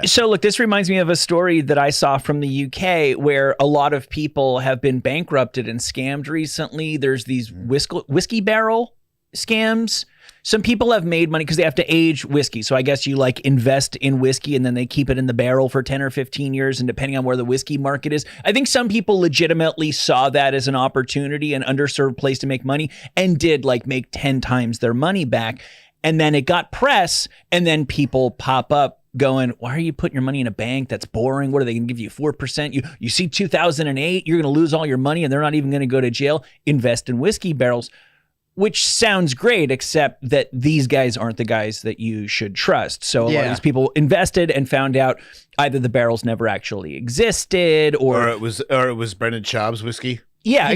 So look, this reminds me of a story that I saw from the UK where a lot of people have been bankrupted and scammed recently. There's these whiskey barrel scams. Some people have made money because they have to age whiskey. So I guess you like invest in whiskey and then they keep it in the barrel for 10 or 15 years. And depending on where the whiskey market is, I think some people legitimately saw that as an opportunity, an underserved place to make money, and did like make 10 times their money back. And then it got press, and then people pop up going, why are you putting your money in a bank? That's boring. What are they going to give you? 4%? You see 2008, you're going to lose all your money and they're not even going to go to jail. Invest in whiskey barrels, which sounds great, except that these guys aren't the guys that you should trust. So a lot of these people invested and found out either the barrels never actually existed or it was Brendan Schaub's whiskey. Yeah.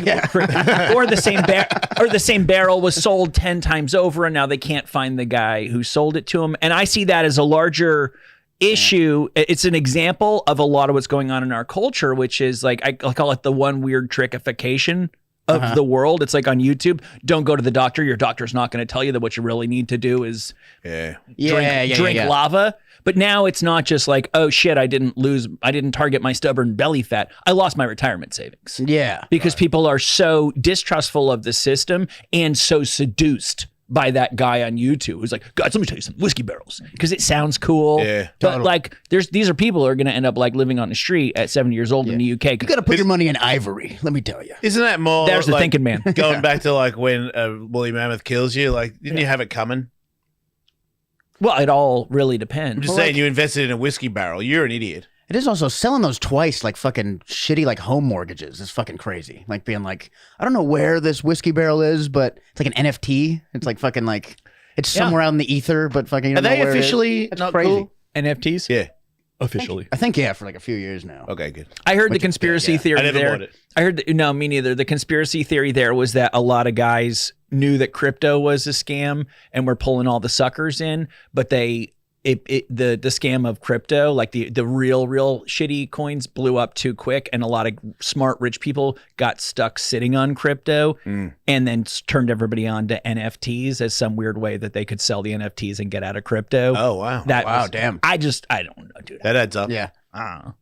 or the same barrel was sold 10 times over and now they can't find the guy who sold it to them. And I see that as a larger issue. It's an example of a lot of what's going on in our culture, which is like, I call it the one weird trickification of the world. It's like on YouTube, don't go to the doctor. Your doctor's not going to tell you that what you really need to do is drink lava. But now it's not just like, oh shit, I didn't target my stubborn belly fat. I lost my retirement savings. Yeah. Because people are so distrustful of the system and so seduced by that guy on YouTube who's like, guys, let me tell you some whiskey barrels because it sounds cool. Yeah, but like, these are people who are going to end up like living on the street at 70 years old in the UK. You got to put your money in ivory. Let me tell you. Isn't that more? There's the like, thinking man. Going back to like when Willie Mammoth kills you, like, didn't you have it coming? Well, it all really depends. I'm just saying, you invested in a whiskey barrel. You're an idiot. It is also selling those twice, like fucking shitty, like home mortgages is fucking crazy. Like being like, I don't know where this whiskey barrel is, but it's like an NFT. It's like fucking like, it's somewhere out in the ether, but fucking, you Are don't know they where officially it is. not crazy. cool? NFTs? Yeah. Officially. I think, yeah, for like a few years now. Okay, good. I heard the conspiracy theory I never there. bought it. I heard, no, me neither. The conspiracy theory there was that a lot of guys knew that crypto was a scam and were pulling all the suckers in, but the scam of crypto, like the real shitty coins blew up too quick, and a lot of smart rich people got stuck sitting on crypto and then turned everybody on to NFTs as some weird way that they could sell the NFTs and get out of crypto. Oh, wow. Damn. I don't know, dude. That adds up. Yeah. I don't know.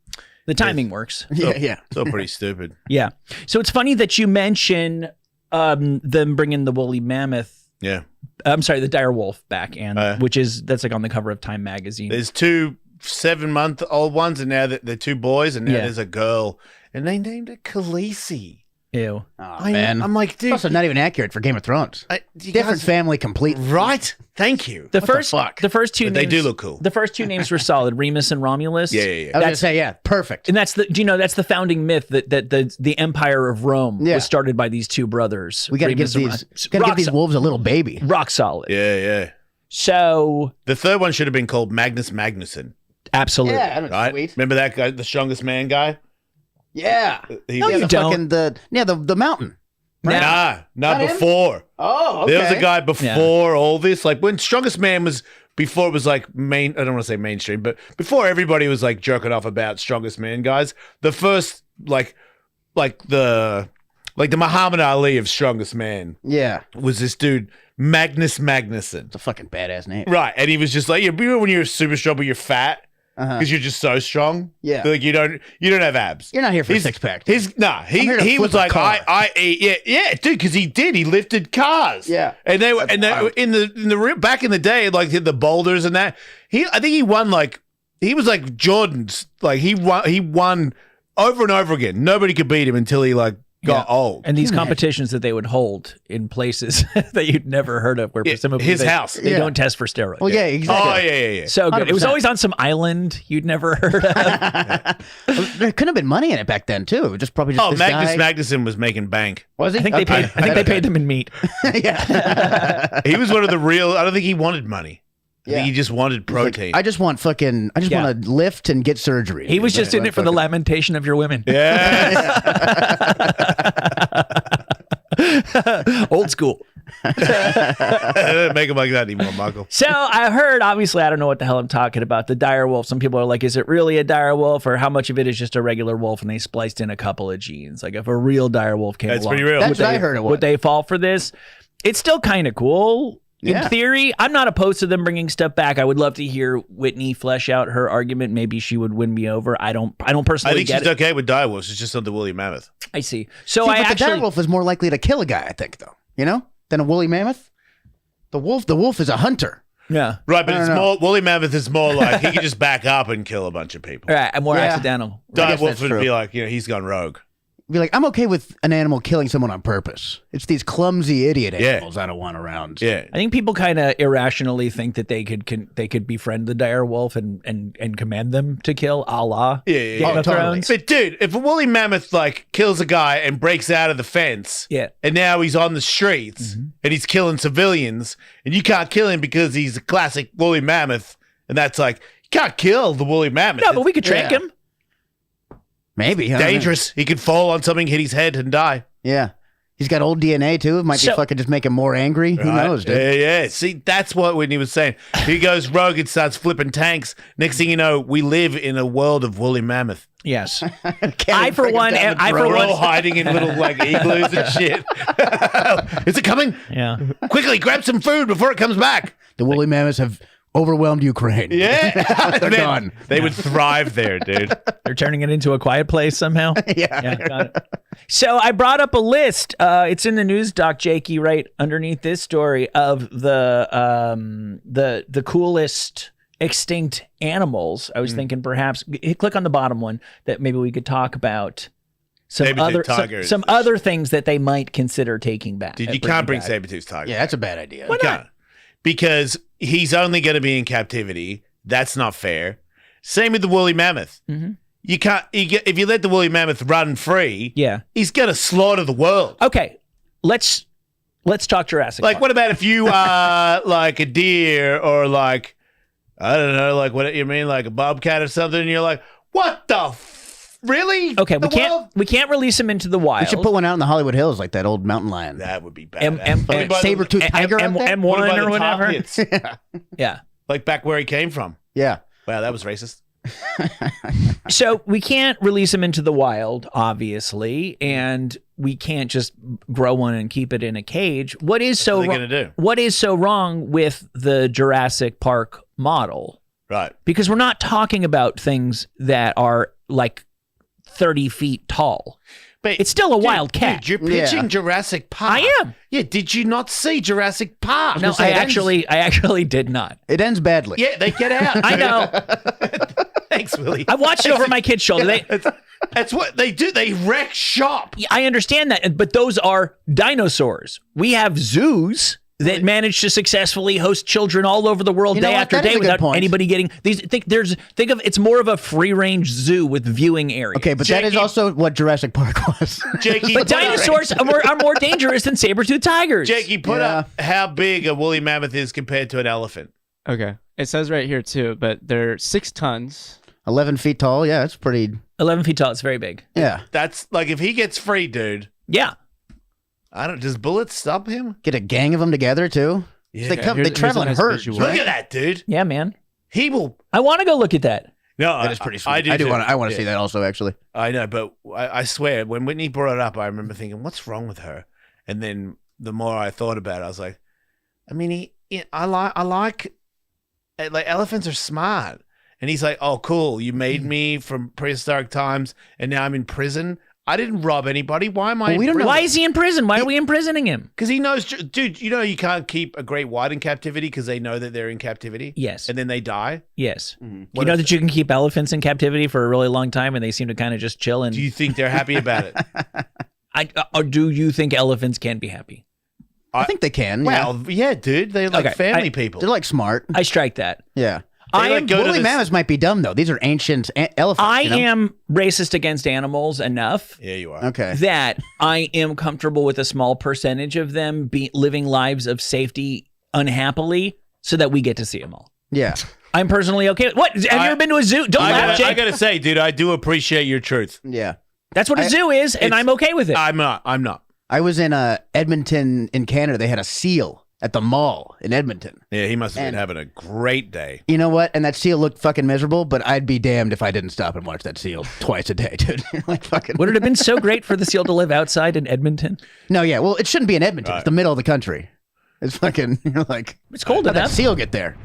The timing works. Yeah. Still pretty stupid. Yeah. So it's funny that you mention them bringing the woolly mammoth. Yeah. I'm sorry, the dire wolf back, and that's like on the cover of Time magazine. There's 2 7-month-old ones, and now they're 2 boys, and now there's a girl, and they named it Khaleesi. Ew. Oh, man. I'm like, dude. It's also not even accurate for Game of Thrones. Different family completely. Right? Thank you. The first two But names, they do look cool. The first 2 names were solid, Remus and Romulus. Yeah. I was going to say, yeah, perfect. And that's the founding myth that the Empire of Rome was started by these 2 brothers. We got to give these wolves a little baby. Rock solid. Yeah. So the third one should have been called Magnus Magnusson. Absolutely. Yeah, right? Sweet. Remember that guy, the strongest man guy? Yeah. No, you don't. The mountain. Right? Nah, before. Oh, okay. There was a guy before all this, like when Strongest Man was, before it was like I don't want to say mainstream, but before everybody was like jerking off about Strongest Man guys, the first like the Muhammad Ali of Strongest Man was this dude, Magnus Magnusson. It's a fucking badass name. Right, and he was just like, remember when you're super strong but you're fat? Because you're just so strong. Yeah. Like you don't have abs. You're not here for a six-pack. He was like, I dude, because he lifted cars. Yeah. And they were, in the back in the day, like the boulders and that, I think he won he was like Jordan's, like he won over and over again. Nobody could beat him until he got old. And these competitions that they would hold in places that you'd never heard of, where presumably his house. They don't test for steroids. Well, yeah, exactly. Oh, yeah. So good. 100%. It was always on some island you'd never heard of. There couldn't have been money in it back then, too. Just probably just Magnus Magnusson was making bank. Was he? I think they paid them in meat. Yeah. He was one of the real, I don't think he wanted money. I think he just wanted protein. I just want to lift and get surgery. He was just in it for the lamentation of your women. Yeah. Old school. Don't make him like that anymore, Michael. So I heard, obviously, I don't know what the hell I'm talking about, the dire wolf. Some people are like, is it really a dire wolf, or how much of it is just a regular wolf and they spliced in a couple of genes? Like if a real dire wolf came along. That's pretty real. That's what I heard it was. Would they fall for this? It's still kind of cool. Yeah. In theory, I'm not opposed to them bringing stuff back. I would love to hear Whitney flesh out her argument. Maybe she would win me over. I don't personally I think get she's okay with direwolves. She's just not the woolly mammoth. I see. So See, I but the actually direwolf is more likely to kill a guy, I think, though. You know, than a woolly mammoth. The wolf is a hunter. yeah. Right, but I it's don't know. more woolly mammoth is more like he can just back up and kill a bunch of people. All right, I'm more Yeah. accidental. I guess Direwolf that's would true. be like, he's gone rogue. Be like, I'm okay with an animal killing someone on purpose. It's these clumsy idiot Yeah. animals I don't want around. Yeah. I think people kind of irrationally think that they could befriend the dire wolf and command them to kill, a la Yeah. Game of totally. Thrones. But dude, if a woolly mammoth like kills a guy and breaks out of the fence, Yeah. and now he's on the streets and he's killing civilians, and you can't kill him because he's a classic woolly mammoth, and that's like you can't kill the woolly mammoth. No, but we could track Yeah. him. Maybe. I don't know. dangerous. He could fall on something, hit his head, and die. Yeah. He's got old DNA, too. It might So- be fucking just make him more angry. Who Right? knows, dude? Yeah. See, that's what Whitney was saying. He goes rogue and starts flipping tanks. Next thing you know, we live in a world of woolly mammoth. Yes. Can't I, even for bring him one, down am- the I, for drone. We're one- all hiding in little like igloos and shit. Is it coming? Yeah. Quickly, grab some food before it comes back. The woolly mammoths have overwhelmed Ukraine. Yeah, They're Man, gone. They would thrive there, dude. They're turning it into a quiet place somehow. Yeah. Yeah, got it. So I brought up a list. It's in the news doc, Jakey, right underneath this story of the coolest extinct animals. I was thinking perhaps click on the bottom one that maybe we could talk about some Saber-tooth tiger some is- other things that they might consider taking back. Dude, you bringing can't bring back. saber-tooth tiger. Yeah, that's a bad idea. You can't. Because he's only going to be in captivity. That's not fair. Same with the woolly mammoth. Mhm. You can't. If you let the woolly mammoth run free, Yeah. he's going to slaughter the world. Okay. Let's talk Jurassic. Like, Park. what about if you are like a deer or like, I don't know, like what you mean, like a bobcat or something, and you're like, what the really? Okay, The world? we can't release him into the wild. We should put one out in the Hollywood Hills like that old mountain lion. That would be bad. Saber-tooth tiger out there? M1 or whatever. Yeah. Like back where he came from. Yeah. Wow, that was racist. So we can't release him into the wild, obviously, and we can't just grow one and keep it in a cage. What is so What are they wrong? gonna do? What is so wrong with the Jurassic Park model? Right. Because we're not talking about things that are like 30 feet tall. But It's still a wild cat. Dude, you're pitching Yeah. Jurassic Park. I am. Yeah, did you not see Jurassic Park? No, say, I it ends- actually did not. It ends badly. Yeah, they get out. I dude. know. Thanks, Willie. I watched it over my kid's shoulder. That's what they do. They wreck shop. I understand that, but those are dinosaurs. We have zoos that manage to successfully host children all over the world You know day what? after That is day a good without point. anybody getting these. Think of it's more of a free range zoo with viewing areas. Okay, but that is Jakey- also what Jurassic Park was. Jakey, but dinosaurs are more dangerous than saber-toothed tigers. Jakey, put Yeah. up how big a woolly mammoth is compared to an elephant. Okay. It says right here too, but they're 6 tons. 11 feet tall. Yeah, it's pretty. 11 feet tall. It's very big. Yeah. That's like if he gets free, dude. Yeah. I don't. Does bullets stop him? Get a gang of them together, too. Yeah. They come. They travel in here's a nice herds, visual. Look right? at that, dude. Yeah, man. He will. I want to go look at that. No, That is pretty sweet. I do. I too. want to Yeah. see that also, actually. I know, but I swear, when Whitney brought it up, I remember thinking, "What's wrong with her?" And then the more I thought about it, I was like, "I mean, I like elephants are smart." And he's like, "Oh, cool! You made me from prehistoric times, and now I'm in prison. I didn't rob anybody. Why am I? Well, we in don't know. prison? Why is he in prison? Why are we imprisoning him? Because he knows, dude. You know, you can't keep a great white in captivity because they know that they're in captivity. Yes. and then they die. Yes. Mm-hmm. You What know if- that you can keep elephants in captivity for a really long time and they seem to kind of just chill and Do you think they're happy about it? or do you think elephants can be happy? I think they can. Yeah. Well, yeah, dude. They're like Okay, family I- people. They're like smart. I strike that. Yeah. I like am go to Woolly this- mammoths might be dumb, though. These are ancient elephants. I you know? am racist against animals enough Yeah, you are. Okay. that I am comfortable with a small percentage of them living lives of safety unhappily so that we get to see them all. Yeah. I'm personally okay with what? Have you ever been to a zoo? Don't laugh, I Jake. gotta say, dude, I do appreciate your truth. Yeah. That's what a zoo is, and it's- I'm okay with it. I'm not. I was in Edmonton in Canada. They had a seal at the mall in Edmonton. Yeah, he must have been And- having a great day. You know what? And that seal looked fucking miserable, but I'd be damned if I didn't stop and watch that seal twice a day, dude. Like fucking. Would it have been so great for the seal to live outside in Edmonton? No, yeah. Well, it shouldn't be in Edmonton. Right. It's the middle of the country. It's fucking. You're like, It's cold how'd that enough. seal get there?